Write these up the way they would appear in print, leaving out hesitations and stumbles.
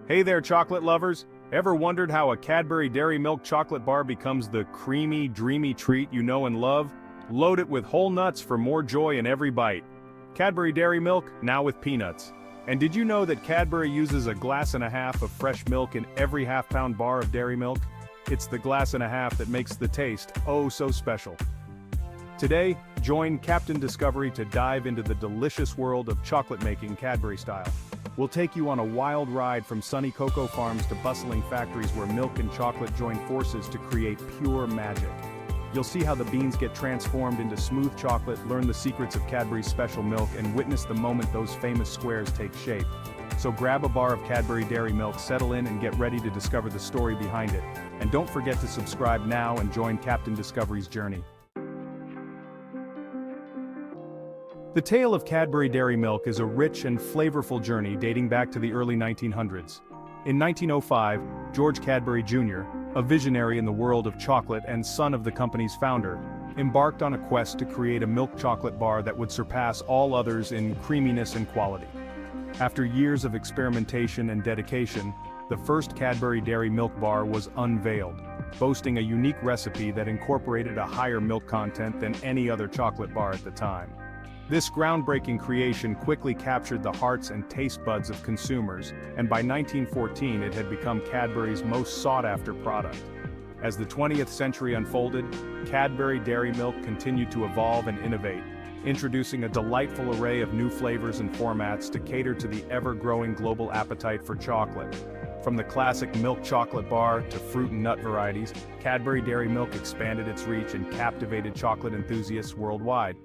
Hey there, chocolate lovers! Ever wondered how a Cadbury Dairy Milk chocolate bar becomes the creamy, dreamy treat you know and love? Load it with whole nuts for more joy in every bite. Cadbury Dairy Milk, now with peanuts. And did you know that Cadbury uses a glass and a half of fresh milk in every half-pound bar of dairy milk? It's the glass and a half that makes the taste oh so special. Today, join Captain Discovery to dive into the delicious world of chocolate making Cadbury style. We'll take you on a wild ride from sunny cocoa farms to bustling factories where milk and chocolate join forces to create pure magic. You'll see how the beans get transformed into smooth chocolate, learn the secrets of Cadbury's special milk, and witness the moment those famous squares take shape. So grab a bar of Cadbury Dairy Milk, settle in, and get ready to discover the story behind it. And don't forget to subscribe now and join Captain Discovery's journey. The tale of Cadbury Dairy Milk is a rich and flavorful journey dating back to the early 1900s. In 1905, George Cadbury Jr., a visionary in the world of chocolate and son of the company's founder, embarked on a quest to create a milk chocolate bar that would surpass all others in creaminess and quality. After years of experimentation and dedication, the first Cadbury Dairy Milk bar was unveiled, boasting a unique recipe that incorporated a higher milk content than any other chocolate bar at the time. This groundbreaking creation quickly captured the hearts and taste buds of consumers, and by 1914 it had become Cadbury's most sought-after product. As the 20th century unfolded, Cadbury Dairy Milk continued to evolve and innovate, introducing a delightful array of new flavors and formats to cater to the ever-growing global appetite for chocolate. From the classic milk chocolate bar to fruit and nut varieties, Cadbury Dairy Milk expanded its reach and captivated chocolate enthusiasts worldwide.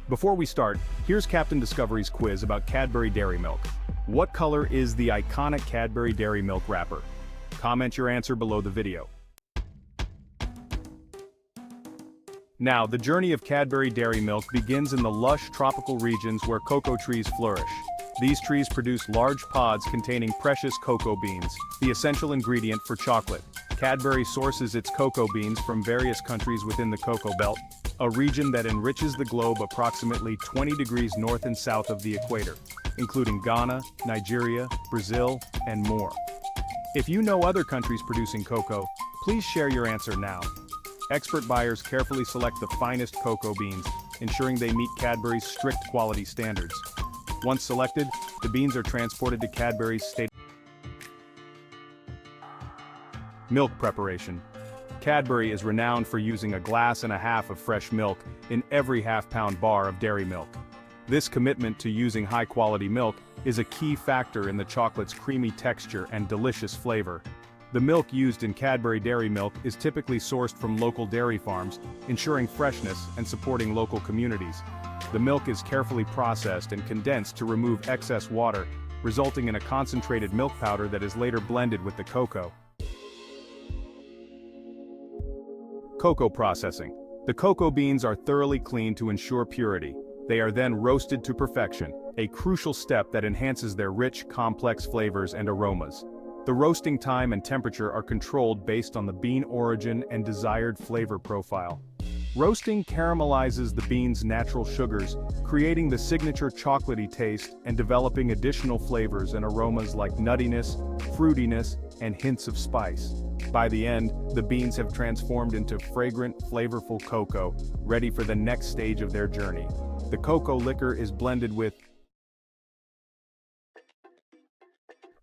Before we start, here's Captain Discovery's quiz about Cadbury Dairy Milk. What color is the iconic Cadbury Dairy Milk wrapper? Comment your answer below the video. Now, the journey of Cadbury Dairy Milk begins in the lush tropical regions where cocoa trees flourish. These trees produce large pods containing precious cocoa beans, the essential ingredient for chocolate. Cadbury sources its cocoa beans from various countries within the Cocoa Belt, a region that enriches the globe approximately 20 degrees north and south of the equator, including Ghana, Nigeria, Brazil, and more. If you know other countries producing cocoa, please share your answer now. Expert buyers carefully select the finest cocoa beans, ensuring they meet Cadbury's strict quality standards. Once selected, the beans are transported to Cadbury's state. Milk preparation. Cadbury is renowned for using a glass and a half of fresh milk in every half-pound bar of dairy milk. This commitment to using high-quality milk is a key factor in the chocolate's creamy texture and delicious flavor. The milk used in Cadbury Dairy Milk is typically sourced from local dairy farms, ensuring freshness and supporting local communities. The milk is carefully processed and condensed to remove excess water, resulting in a concentrated milk powder that is later blended with the cocoa. Cocoa processing. The cocoa beans are thoroughly cleaned to ensure purity. They are then roasted to perfection, a crucial step that enhances their rich, complex flavors and aromas. The roasting time and temperature are controlled based on the bean origin and desired flavor profile. Roasting caramelizes the beans' natural sugars, creating the signature chocolatey taste and developing additional flavors and aromas like nuttiness, fruitiness, and hints of spice. By the end, the beans have transformed into fragrant, flavorful cocoa, ready for the next stage of their journey. The cocoa liquor is blended with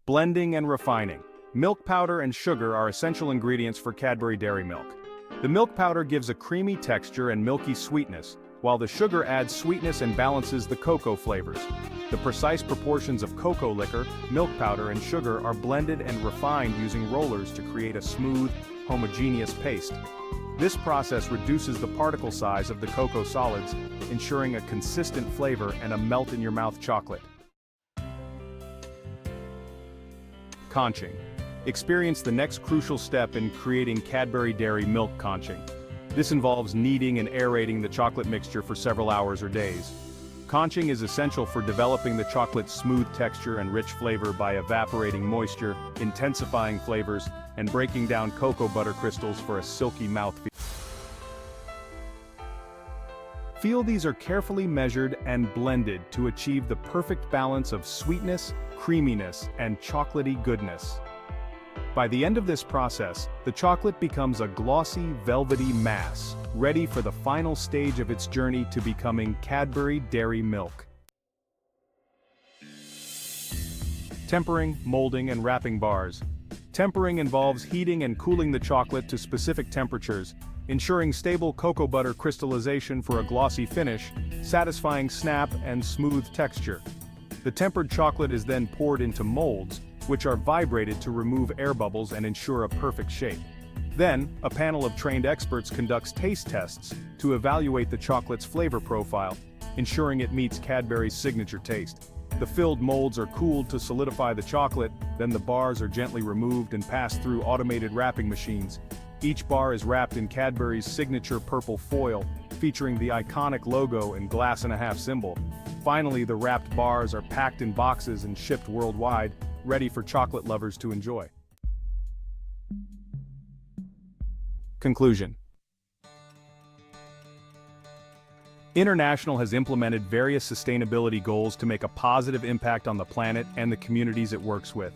blending and refining. Milk powder and sugar are essential ingredients for Cadbury Dairy Milk. The milk powder gives a creamy texture and milky sweetness, while the sugar adds sweetness and balances the cocoa flavors. The precise proportions of cocoa liquor, milk powder, and sugar are blended and refined using rollers to create a smooth, homogeneous paste. This process reduces the particle size of the cocoa solids, ensuring a consistent flavor and a melt-in-your-mouth chocolate. Conching. Experience the next crucial step in creating Cadbury Dairy Milk conching. This involves kneading and aerating the chocolate mixture for several hours or days. Conching is essential for developing the chocolate's smooth texture and rich flavor by evaporating moisture, intensifying flavors, and breaking down cocoa butter crystals for a silky mouthfeel. Feel these are carefully measured and blended to achieve the perfect balance of sweetness, creaminess, and chocolatey goodness. By the end of this process, the chocolate becomes a glossy, velvety mass, ready for the final stage of its journey to becoming Cadbury Dairy Milk. Tempering, molding, and wrapping bars. Tempering involves heating and cooling the chocolate to specific temperatures, ensuring stable cocoa butter crystallization for a glossy finish, satisfying snap and smooth texture. The tempered chocolate is then poured into molds, which are vibrated to remove air bubbles and ensure a perfect shape. Then, a panel of trained experts conducts taste tests to evaluate the chocolate's flavor profile, ensuring it meets Cadbury's signature taste. The filled molds are cooled to solidify the chocolate, then the bars are gently removed and passed through automated wrapping machines. Each bar is wrapped in Cadbury's signature purple foil, featuring the iconic logo and glass-and-a-half symbol. Finally, the wrapped bars are packed in boxes and shipped worldwide, ready for chocolate lovers to enjoy. Conclusion. International has implemented various sustainability goals to make a positive impact on the planet and the communities it works with.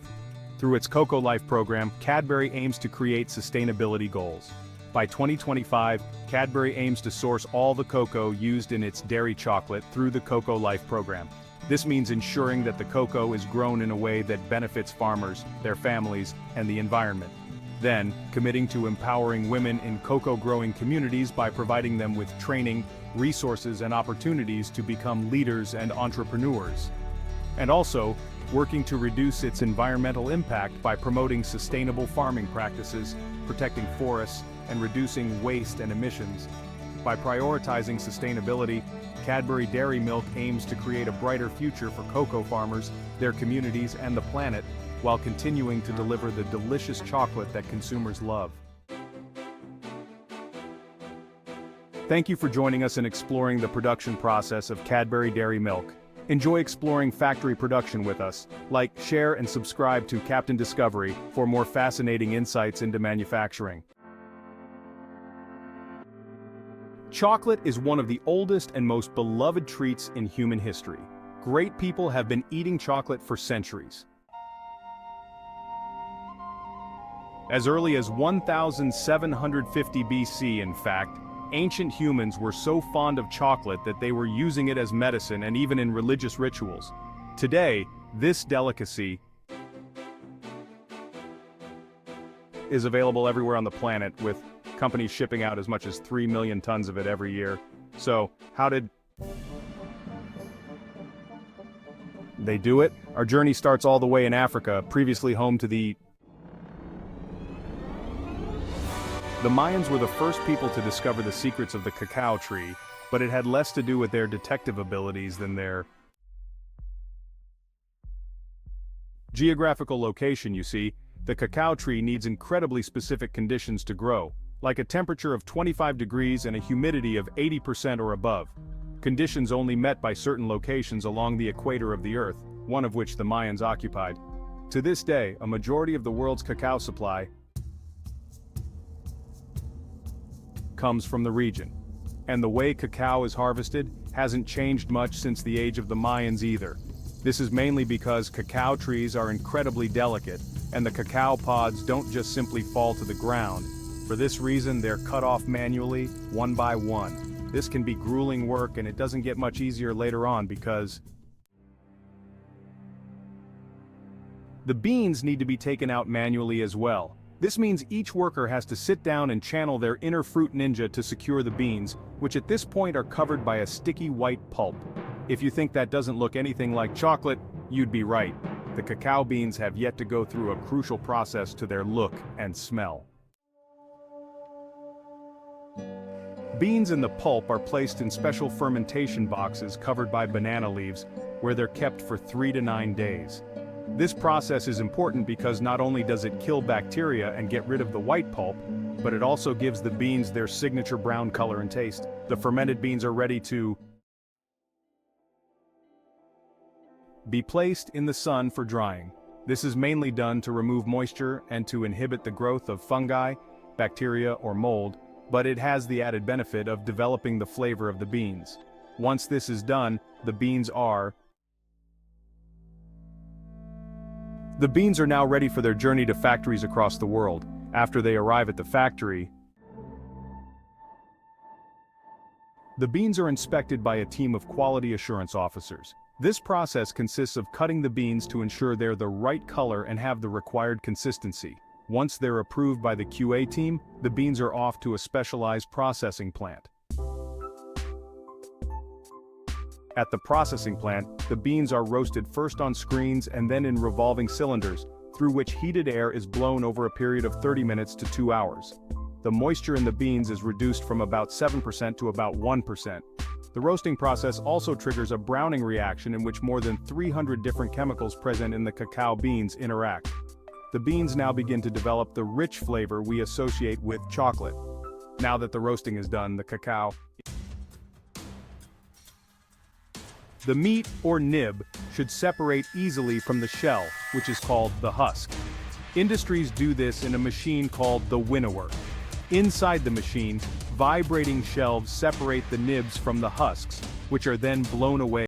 Through its Cocoa Life program, Cadbury aims to create sustainability goals. By 2025, Cadbury aims to source all the cocoa used in its dairy chocolate through the Cocoa Life program. This means ensuring that the cocoa is grown in a way that benefits farmers, their families, and the environment. Then, committing to empowering women in cocoa-growing communities by providing them with training, resources, and opportunities to become leaders and entrepreneurs. And also, working to reduce its environmental impact by promoting sustainable farming practices, protecting forests, and reducing waste and emissions. By prioritizing sustainability, Cadbury Dairy Milk aims to create a brighter future for cocoa farmers, their communities, and the planet, while continuing to deliver the delicious chocolate that consumers love. Thank you for joining us in exploring the production process of Cadbury Dairy Milk. Enjoy exploring factory production with us. Like, share, and subscribe to Captain Discovery for more fascinating insights into manufacturing. Chocolate is one of the oldest and most beloved treats in human history. Great people have been eating chocolate for centuries. As early as 1750 BC, in fact, ancient humans were so fond of chocolate that they were using it as medicine and even in religious rituals. Today, this delicacy is available everywhere on the planet, with companies shipping out as much as 3 million tons of it every year. So, how did they do it? Our journey starts all the way in Africa, previously home to the Mayans were the first people to discover the secrets of the cacao tree, but it had less to do with their detective abilities than their geographical location. You see, the cacao tree needs incredibly specific conditions to grow, like a temperature of 25 degrees and a humidity of 80% or above. Conditions only met by certain locations along the equator of the Earth, one of which the Mayans occupied. To this day, a majority of the world's cacao supply comes from the region. And the way cacao is harvested hasn't changed much since the age of the Mayans either. This is mainly because cacao trees are incredibly delicate, and the cacao pods don't just simply fall to the ground. For this reason, they're cut off manually, one by one. This can be grueling work, and it doesn't get much easier later on because the beans need to be taken out manually as well. This means each worker has to sit down and channel their inner fruit ninja to secure the beans, which at this point are covered by a sticky white pulp. If you think that doesn't look anything like chocolate, you'd be right. The cacao beans have yet to go through a crucial process to their look and smell. Beans in the pulp are placed in special fermentation boxes covered by banana leaves, where they're kept for 3 to 9 days. This process is important because not only does it kill bacteria and get rid of the white pulp, but it also gives the beans their signature brown color and taste. The fermented beans are ready to be placed in the sun for drying. This is mainly done to remove moisture and to inhibit the growth of fungi, bacteria, or mold, but it has the added benefit of developing the flavor of the beans. Once this is done, the beans are now ready for their journey to factories across the world. After they arrive at the factory, the beans are inspected by a team of quality assurance officers. This process consists of cutting the beans to ensure they're the right color and have the required consistency. Once they're approved by the QA team, the beans are off to a specialized processing plant. At the processing plant, the beans are roasted first on screens and then in revolving cylinders, through which heated air is blown over a period of 30 minutes to 2 hours. The moisture in the beans is reduced from about 7% to about 1%. The roasting process also triggers a browning reaction in which more than 300 different chemicals present in the cacao beans interact. The beans now begin to develop the rich flavor we associate with chocolate. Now that the roasting is done, the cacao, the meat, or nib, should separate easily from the shell, which is called the husk. Industries do this in a machine called the winnower. Inside the machine, vibrating shelves separate the nibs from the husks, which are then blown away.